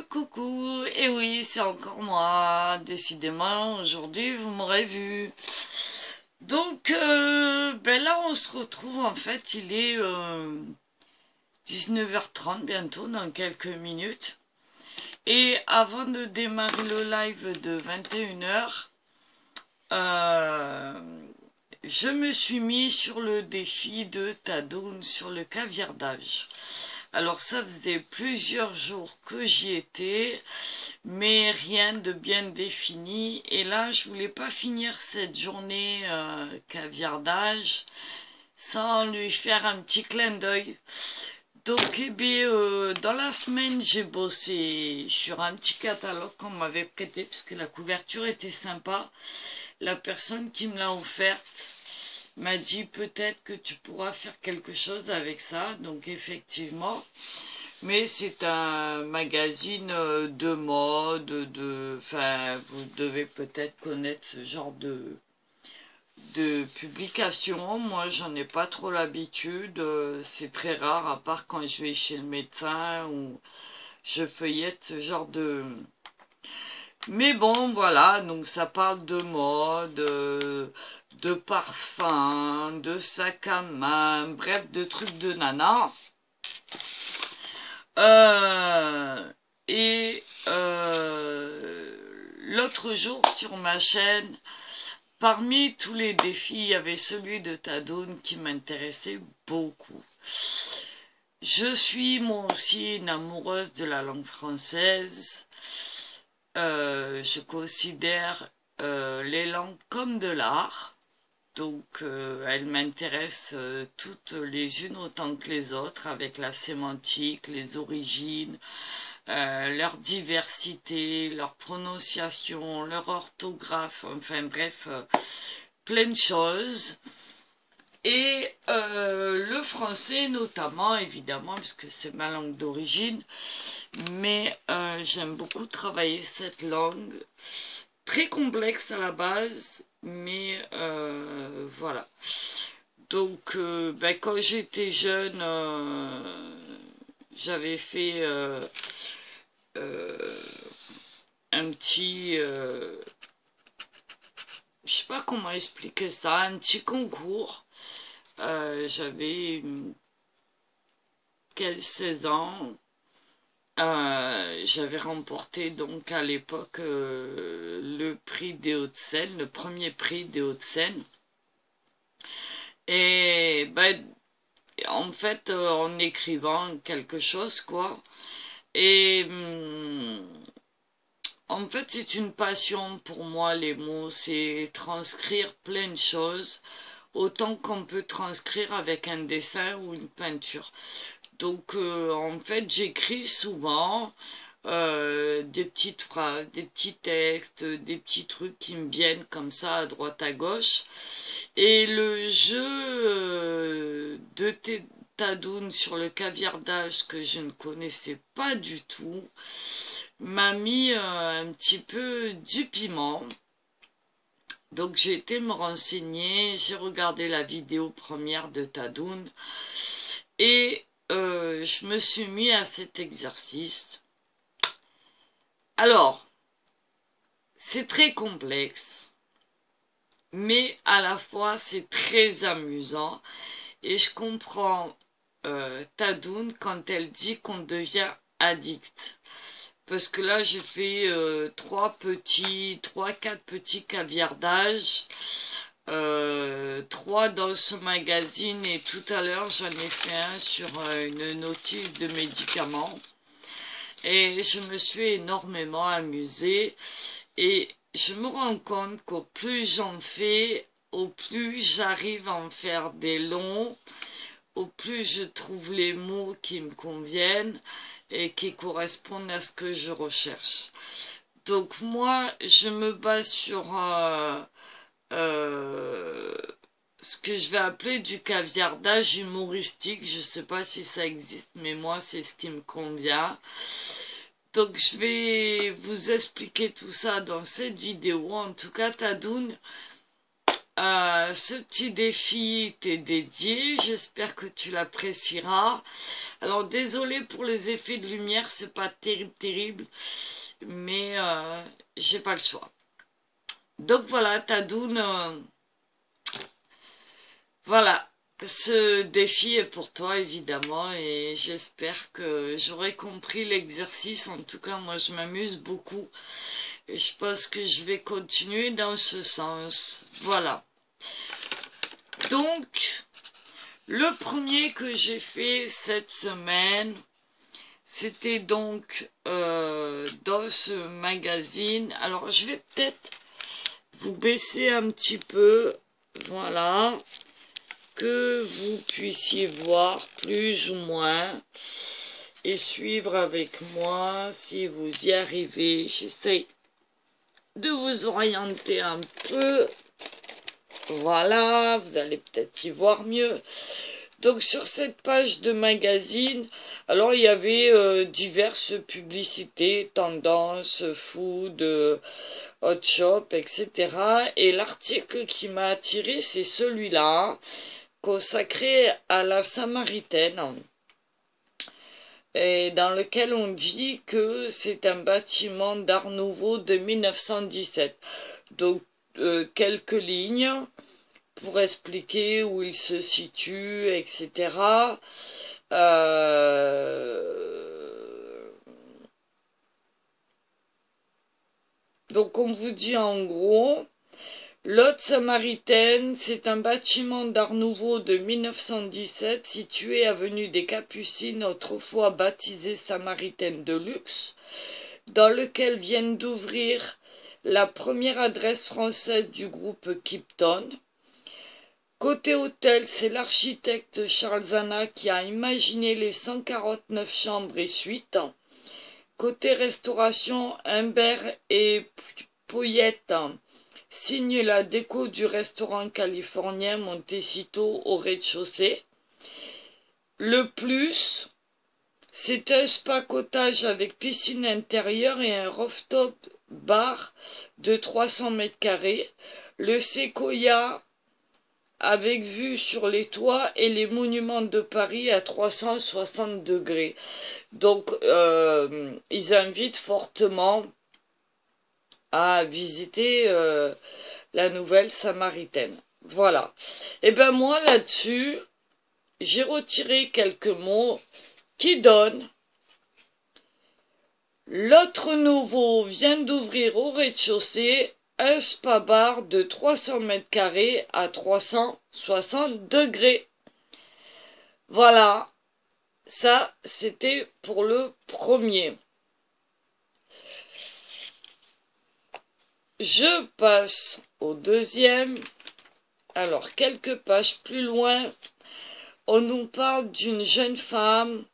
Coucou, et oui, c'est encore moi, décidément, aujourd'hui vous m'aurez vu. Donc, là on se retrouve, en fait, il est 19h30 bientôt, dans quelques minutes. Et avant de démarrer le live de 21h, je me suis mis sur le défi de Tadoun sur le caviardage. Alors ça faisait plusieurs jours que j'y étais, mais rien de bien défini. Et là, je voulais pas finir cette journée caviardage sans lui faire un petit clin d'œil. Donc, dans la semaine, j'ai bossé sur un petit catalogue qu'on m'avait prêté, parce que la couverture était sympa. La personne qui me l'a offerte m'a dit peut-être que tu pourras faire quelque chose avec ça, donc effectivement. Mais c'est un magazine de mode, enfin, vous devez peut-être connaître ce genre de publication. Moi, j'en ai pas trop l'habitude. C'est très rare, à part quand je vais chez le médecin ou je feuillette ce genre de... Mais bon, voilà, donc ça parle de mode, de parfum, de sac à main, bref, de trucs de nana. L'autre jour, sur ma chaîne, parmi tous les défis, il y avait celui de Tadoun qui m'intéressait beaucoup. Je suis moi aussi une amoureuse de la langue française. Je considère les langues comme de l'art, donc elles m'intéressent toutes les unes autant que les autres, avec la sémantique, les origines, leur diversité, leur prononciation, leur orthographe, enfin bref, plein de choses. Et le français notamment, évidemment, puisque c'est ma langue d'origine, mais j'aime beaucoup travailler cette langue, très complexe à la base, mais voilà. Donc, quand j'étais jeune, j'avais fait un petit... je sais pas comment expliquer ça, un petit concours. J'avais 16 ans. J'avais remporté donc à l'époque le prix des Hauts-de-Seine, le premier prix des Hauts-de-Seine. Et en fait, en écrivant quelque chose, quoi. Et en fait, c'est une passion pour moi, les mots. C'est transcrire plein de choses, autant qu'on peut transcrire avec un dessin ou une peinture. Donc, en fait, j'écris souvent des petites phrases, des petits textes, des petits trucs qui me viennent comme ça à droite à gauche. Et le jeu de Tadoun sur le caviardage que je ne connaissais pas du tout m'a mis un petit peu du piment. Donc j'ai été me renseigner, j'ai regardé la vidéo première de Tadoun et je me suis mis à cet exercice. Alors, c'est très complexe, mais à la fois c'est très amusant et je comprends Tadoun quand elle dit qu'on devient addict. Parce que là j'ai fait 3-4 petits caviardages, 3 dans ce magazine et tout à l'heure j'en ai fait un sur une notice de médicaments. Et je me suis énormément amusée et je me rends compte qu'au plus j'en fais, au plus j'arrive à en faire des longs, au plus je trouve les mots qui me conviennent et qui correspondent à ce que je recherche. Donc moi, je me base sur ce que je vais appeler du caviardage humoristique. Je ne sais pas si ça existe, mais moi, c'est ce qui me convient. Donc je vais vous expliquer tout ça dans cette vidéo. En tout cas, Tadoun, ce petit défi t'est dédié. J'espère que tu l'apprécieras. Alors désolé pour les effets de lumière, c'est pas terrible, mais j'ai pas le choix. Donc voilà, Tadoun, voilà, ce défi est pour toi évidemment et j'espère que j'aurai compris l'exercice. En tout cas, moi je m'amuse beaucoup et je pense que je vais continuer dans ce sens. Voilà. Donc, le premier que j'ai fait cette semaine, c'était donc dans ce magazine. Alors, je vais peut-être vous baisser un petit peu, voilà, que vous puissiez voir plus ou moins et suivre avec moi si vous y arrivez. J'essaie de vous orienter un peu. Voilà, vous allez peut-être y voir mieux. Donc sur cette page de magazine, alors il y avait diverses publicités, tendances, food, hot shop, etc. Et l'article qui m'a attiré, c'est celui-là, consacré à la Samaritaine, et dans lequel on dit que c'est un bâtiment d'Art Nouveau de 1917. Donc quelques lignes pour expliquer où il se situe, etc. Donc on vous dit en gros, l'Hôte Samaritaine, c'est un bâtiment d'Art Nouveau de 1917 situé avenue des Capucines, autrefois baptisée Samaritaine de luxe, dans lequel viennent d'ouvrir la première adresse française du groupe Kipton. Côté hôtel, c'est l'architecte Charles Zana qui a imaginé les 149 chambres et suites. Côté restauration, Humbert et Poyette signent la déco du restaurant californien Montecito au rez-de-chaussée. Le plus, c'est un spa cottage avec piscine intérieure et un rooftop bar de 300 mètres carrés. Le Sequoia avec vue sur les toits et les monuments de Paris à 360 degrés. Donc, ils invitent fortement à visiter la nouvelle Samaritaine. Voilà. Et ben moi, là-dessus, j'ai retiré quelques mots qui donnent: l'autre nouveau vient d'ouvrir au rez-de-chaussée un spa-bar de 300 mètres carrés à 360 degrés. Voilà, ça c'était pour le premier. Je passe au deuxième. Alors, quelques pages plus loin, on nous parle d'une jeune femme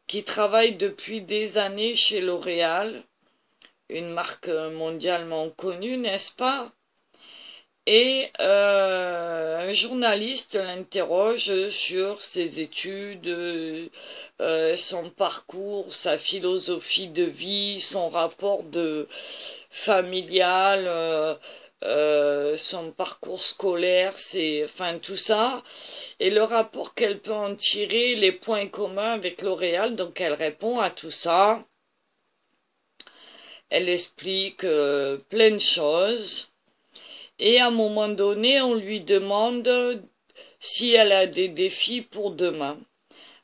qui travaille depuis des années chez L'Oréal, une marque mondialement connue, n'est-ce pas? Et un journaliste l'interroge sur ses études, son parcours, sa philosophie de vie, son rapport familial, son parcours scolaire, enfin tout ça, et le rapport qu'elle peut en tirer, les points communs avec L'Oréal. Donc elle répond à tout ça. Elle explique plein de choses. Et à un moment donné, on lui demande si elle a des défis pour demain.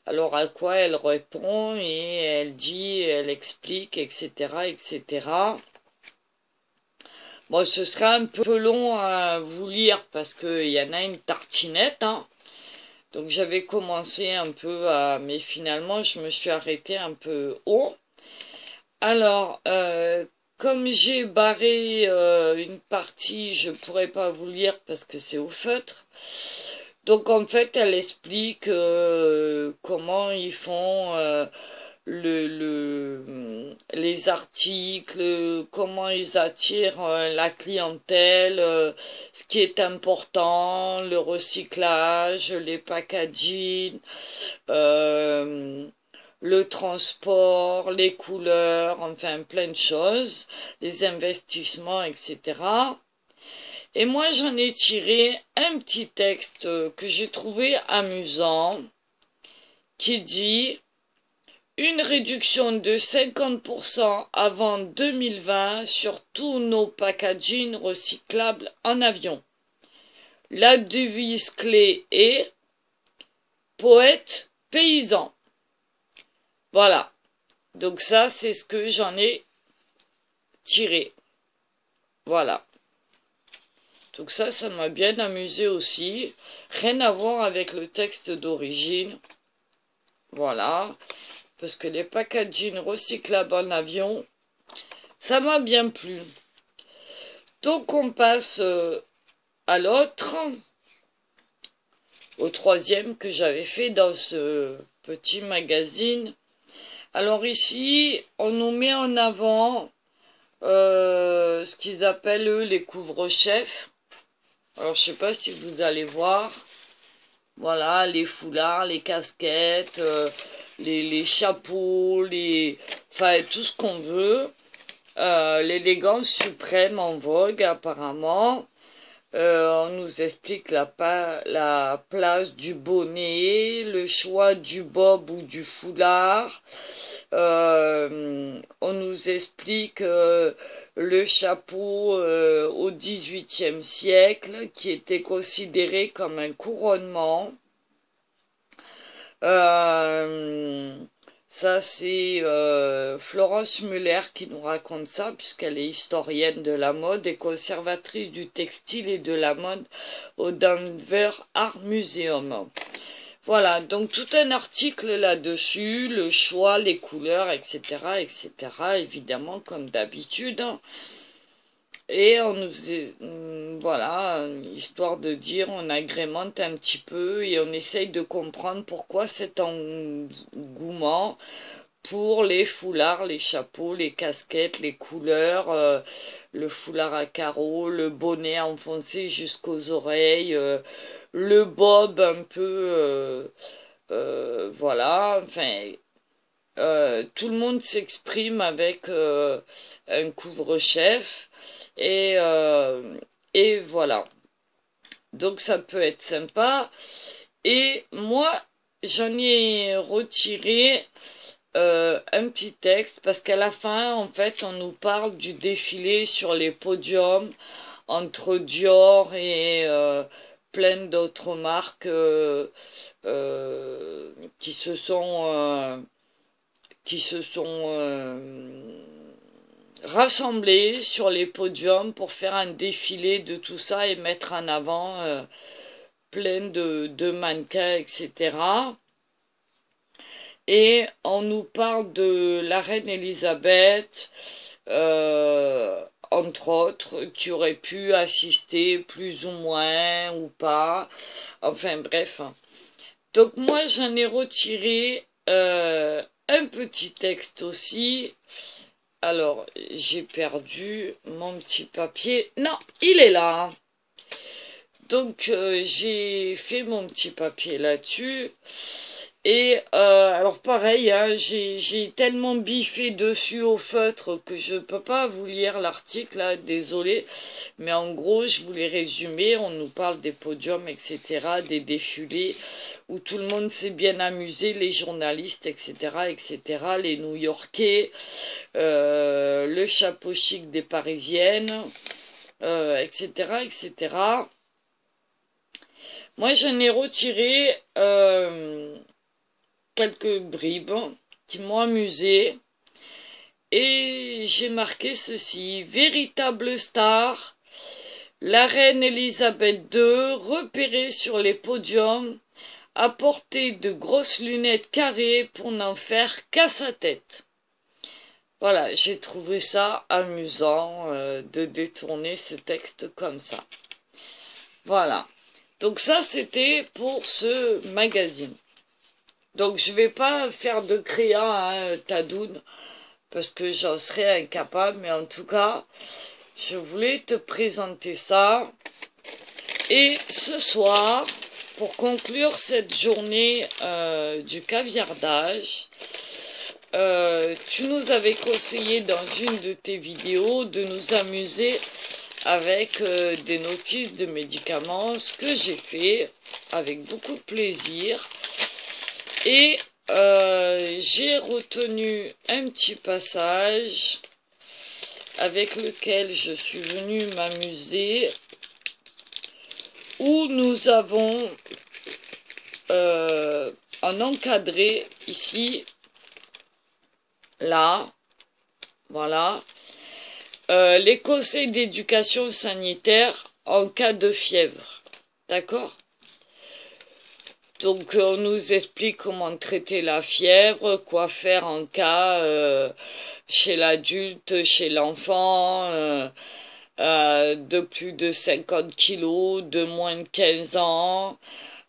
Alors à quoi elle répond et elle dit, elle explique, etc., etc. Bon, ce sera un peu long à vous lire parce qu'il y en a une tartinette, hein. Donc j'avais commencé un peu mais finalement je me suis arrêtée un peu haut. Alors, comme j'ai barré une partie, je pourrais pas vous lire parce que c'est au feutre. Donc en fait, elle explique comment ils font les articles, comment ils attirent la clientèle, ce qui est important, le recyclage, les packaging, le transport, les couleurs, enfin plein de choses, les investissements, etc. Et moi j'en ai tiré un petit texte que j'ai trouvé amusant qui dit: une réduction de 50% avant 2020 sur tous nos packaging recyclables en avion. La devise clé est poète paysan. Voilà. Donc ça, c'est ce que j'en ai tiré. Voilà. Donc ça m'a bien amusé aussi. Rien à voir avec le texte d'origine. Voilà. Parce que les packaging recyclables en avion, ça m'a bien plu. Donc on passe à l'autre, au troisième que j'avais fait dans ce petit magazine. Alors ici, on nous met en avant ce qu'ils appellent eux les couvre-chefs. Alors je sais pas si vous allez voir. Voilà, les foulards, les casquettes, les chapeaux, enfin tout ce qu'on veut. L'élégance suprême en vogue apparemment. On nous explique la place du bonnet, le choix du bob ou du foulard. On nous explique le chapeau au XVIIIe siècle qui était considéré comme un couronnement. Ça c'est Florence Muller qui nous raconte ça puisqu'elle est historienne de la mode et conservatrice du textile et de la mode au Denver Art Museum. Voilà, donc tout un article là-dessus, le choix, les couleurs, etc., etc., évidemment, comme d'habitude. Et on nous, voilà, histoire de dire, on agrémente un petit peu et on essaye de comprendre pourquoi cet engouement pour les foulards, les chapeaux, les casquettes, les couleurs, le foulard à carreaux, le bonnet enfoncé jusqu'aux oreilles, le bob un peu, voilà, enfin, tout le monde s'exprime avec un couvre-chef et voilà. Donc ça peut être sympa. Et moi, j'en ai retiré un petit texte parce qu'à la fin, en fait, on nous parle du défilé sur les podiums entre Dior et plein d'autres marques qui se sont rassemblés sur les podiums pour faire un défilé de tout ça et mettre en avant plein de mannequins, etc. Et on nous parle de la reine Elisabeth, entre autres, qui aurait pu assister plus ou moins ou pas. Enfin bref. Donc moi j'en ai retiré un petit texte aussi. Alors j'ai perdu mon petit papier. Non, il est là. Donc j'ai fait mon petit papier là-dessus. Et alors pareil, hein, j'ai tellement biffé dessus au feutre que je ne peux pas vous lire l'article, là, désolé. Mais en gros, je voulais résumer, on nous parle des podiums, etc., des défilés, où tout le monde s'est bien amusé, les journalistes, etc., etc., les New-Yorkais, le chapeau chic des Parisiennes, etc., etc. Moi, j'en ai retiré quelques bribes qui m'ont amusé et j'ai marqué ceci: véritable star, la reine Elisabeth II repérée sur les podiums a porté de grosses lunettes carrées pour n'en faire qu'à sa tête. Voilà, j'ai trouvé ça amusant de détourner ce texte comme ça. Voilà, donc ça c'était pour ce magazine. Donc je vais pas faire de créa hein, Tadoun parce que j'en serais incapable, mais en tout cas je voulais te présenter ça. Et ce soir, pour conclure cette journée du caviardage, tu nous avais conseillé dans une de tes vidéos de nous amuser avec des notices de médicaments, ce que j'ai fait avec beaucoup de plaisir. Et j'ai retenu un petit passage avec lequel je suis venue m'amuser, où nous avons un encadré ici, là, voilà, les conseils d'éducation sanitaire en cas de fièvre, d'accord? Donc on nous explique comment traiter la fièvre, quoi faire en cas chez l'adulte, chez l'enfant, de plus de 50 kilos, de moins de 15 ans,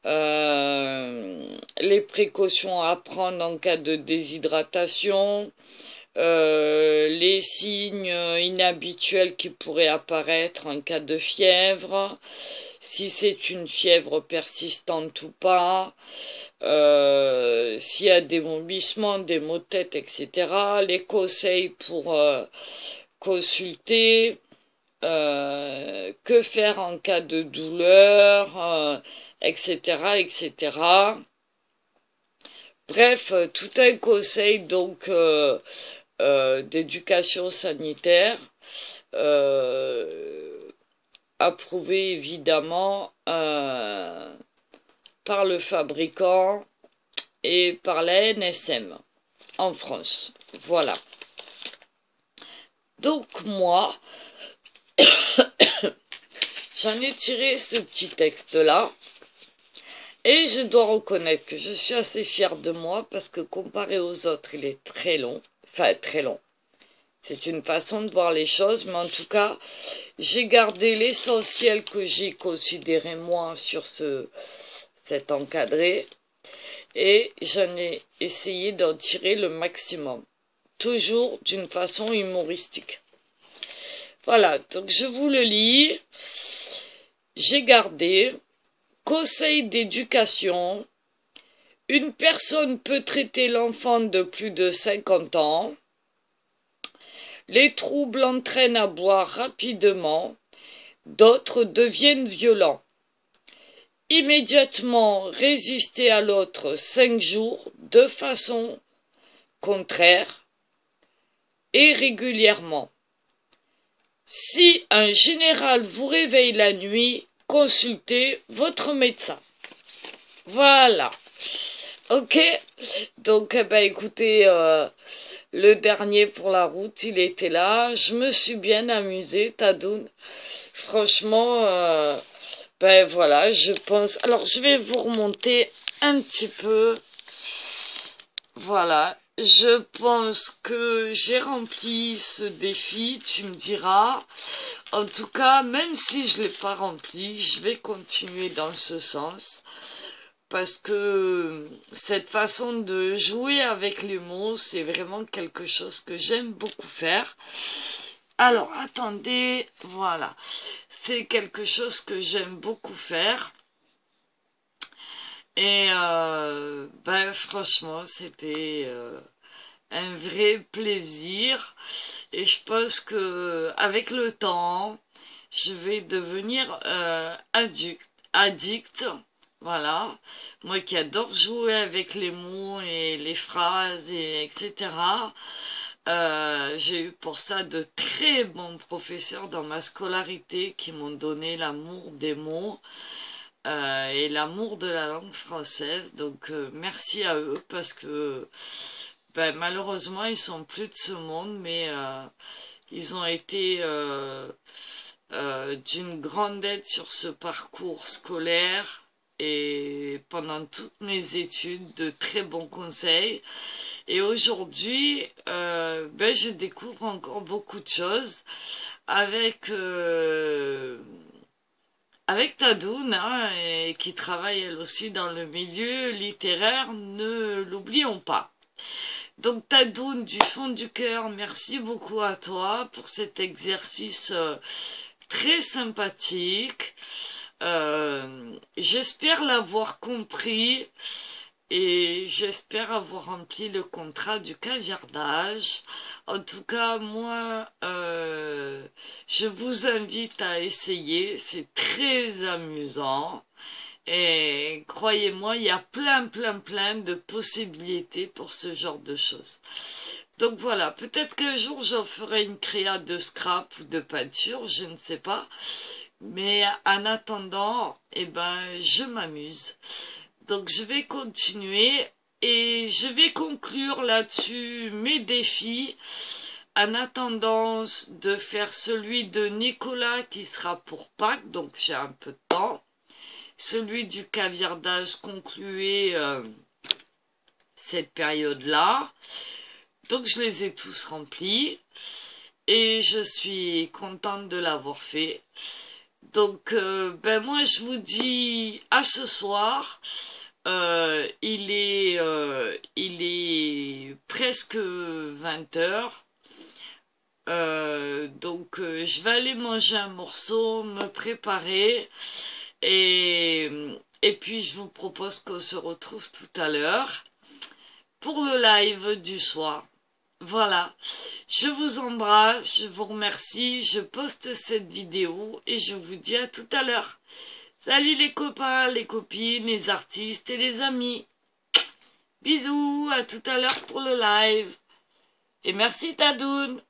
les précautions à prendre en cas de déshydratation, les signes inhabituels qui pourraient apparaître en cas de fièvre, si c'est une fièvre persistante ou pas, s'il y a des vomissements, des maux de tête, etc. Les conseils pour consulter, que faire en cas de douleur, etc., etc. Bref, tout un conseil donc d'éducation sanitaire, approuvé évidemment par le fabricant et par la NSM en France. Voilà. Donc moi, j'en ai tiré ce petit texte-là, et je dois reconnaître que je suis assez fière de moi, parce que comparé aux autres, il est très long, enfin très long. C'est une façon de voir les choses, mais en tout cas, j'ai gardé l'essentiel que j'ai considéré moi sur cet encadré, et j'en ai essayé d'en tirer le maximum, toujours d'une façon humoristique. Voilà, donc je vous le lis. J'ai gardé conseil d'éducation. Une personne peut traiter l'enfant de plus de 50 ans. Les troubles entraînent à boire rapidement. D'autres deviennent violents. Immédiatement résister à l'autre 5 jours de façon contraire et régulièrement. Si un général vous réveille la nuit, consultez votre médecin. Voilà. Ok. Donc, écoutez, le dernier pour la route, il était là. Je me suis bien amusée, Tadoun. Franchement, voilà, je pense... Alors, je vais vous remonter un petit peu. Voilà. Je pense que j'ai rempli ce défi, tu me diras. En tout cas, même si je ne l'ai pas rempli, je vais continuer dans ce sens. Parce que cette façon de jouer avec les mots, c'est vraiment quelque chose que j'aime beaucoup faire. Alors, attendez, voilà. C'est quelque chose que j'aime beaucoup faire. Et franchement, c'était un vrai plaisir. Et je pense que avec le temps, je vais devenir addict. Voilà. Moi qui adore jouer avec les mots et les phrases, et etc. J'ai eu pour ça de très bons professeurs dans ma scolarité qui m'ont donné l'amour des mots. Et l'amour de la langue française, donc merci à eux, parce que malheureusement ils sont plus de ce monde, mais ils ont été d'une grande aide sur ce parcours scolaire, et pendant toutes mes études, de très bons conseils. Et aujourd'hui, je découvre encore beaucoup de choses avec Tadoun, hein, et qui travaille elle aussi dans le milieu littéraire, ne l'oublions pas. Donc Tadoun, du fond du cœur, merci beaucoup à toi pour cet exercice très sympathique. J'espère l'avoir compris, et j'espère avoir rempli le contrat du caviardage. En tout cas, moi, je vous invite à essayer, c'est très amusant. Et croyez-moi, il y a plein de possibilités pour ce genre de choses. Donc voilà, peut-être qu'un jour j'en ferai une créa de scrap ou de peinture, je ne sais pas. Mais en attendant, eh ben, je m'amuse. Donc je vais continuer et je vais conclure là-dessus mes défis en attendant de faire celui de Nicolas qui sera pour Pâques, donc j'ai un peu de temps. Celui du caviardage concluait cette période-là. Donc je les ai tous remplis et je suis contente de l'avoir fait. Donc ben moi je vous dis à ce soir. Il est presque 20 h. Donc je vais aller manger un morceau, me préparer et puis je vous propose qu'on se retrouve tout à l'heure pour le live du soir. Voilà, je vous embrasse, je vous remercie, je poste cette vidéo et je vous dis à tout à l'heure. Salut les copains, les copines, les artistes et les amis. Bisous, à tout à l'heure pour le live. Et merci Tadoun.